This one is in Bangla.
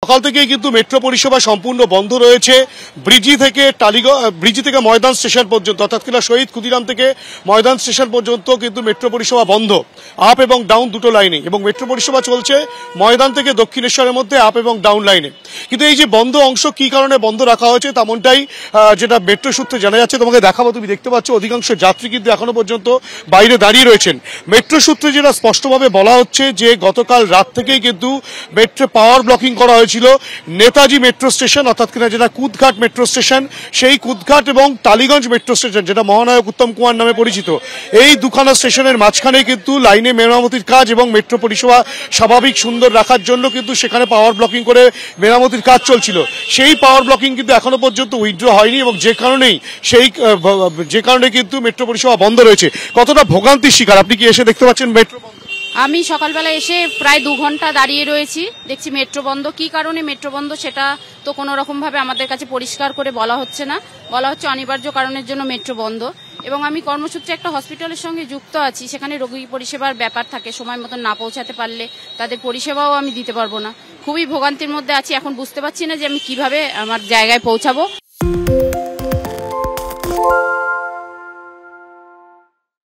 সকাল থেকেই কিন্তু মেট্রো পরিষেবা সম্পূর্ণ বন্ধ রয়েছে। ব্রিজি থেকে ময়দান স্টেশন পর্যন্ত, অর্থাৎ কিনা শহীদ ক্ষুদিরাম থেকে ময়দান স্টেশন পর্যন্ত কিন্তু মেট্রো পরিষেবা বন্ধ, আপ এবং ডাউন দুটো লাইনে। এবং মেট্রো পরিষেবা চলছে ময়দান থেকে দক্ষিণেশ্বরের মধ্যে আপ এবং ডাউন লাইনে। কিন্তু এই যে বন্ধ অংশ কি কারণে বন্ধ রাখা হয়েছে তেমনটাই যেটা মেট্রো সূত্রে জানা যাচ্ছে। তোমাকে দেখাবো, তুমি দেখতে পাচ্ছ অধিকাংশ যাত্রী কিন্তু এখনো পর্যন্ত বাইরে দাঁড়িয়ে রয়েছেন। মেট্রো সূত্রে যেটা স্পষ্টভাবে বলা হচ্ছে যে গতকাল রাত থেকেই কিন্তু মেট্রো পাওয়ার ব্লকিং করা হয়েছিল নেতাজি মেট্রো স্টেশন, অর্থাৎ কিনা যেটা কুদঘাট মেট্রো স্টেশন, সেই কুদঘাট এবং টালিগঞ্জ মেট্রো স্টেশন যেটা মহানায়ক উত্তম কুমার নামে পরিচিত, এই দুখানা স্টেশনের মাঝখানে কিন্তু লাইনে মেরামতির কাজ এবং মেট্রো পরিষেবা স্বাভাবিক সুন্দর রাখার জন্য কিন্তু সেখানে পাওয়ার ব্লকিং করে মেরামতির কাজ চলছিল। সেই পাওয়ার ব্লকিং কিন্তু এখনো পর্যন্ত উইথড্র হয়নি এবং যে কারণে কিন্তু মেট্রো পরিষেবা বন্ধ রয়েছে। কতটা ভোগান্তির শিকার আপনি কি এসে দেখতে পাচ্ছেন মেট্রো বন্ধ? আমি সকালবেলা এসে প্রায় 2 ঘন্টা দাঁড়িয়ে রয়েছি, দেখছি মেট্রো বন্ধ। কি কারণে মেট্রো বন্ধ সেটা তো কোনো রকম ভাবে আমাদের কাছে পরিষ্কার করে বলা হচ্ছে না, বলা হচ্ছে অনিবার্য কারণের জন্য মেট্রো বন্ধ। এবং আমি কর্মসূত্রে একটা হসপিটালের সঙ্গে যুক্ত আছি, সেখানে রোগী পরিষেবার ব্যাপার থাকে, সময় মতন না পৌঁছাতে পারলে তাদের পরিষেবাও আমি দিতে পারবো না। খুবই ভোগান্তির মধ্যে আছি, এখন বুঝতে পারছি না যে আমি কিভাবে আমার জায়গায় পৌঁছাবো।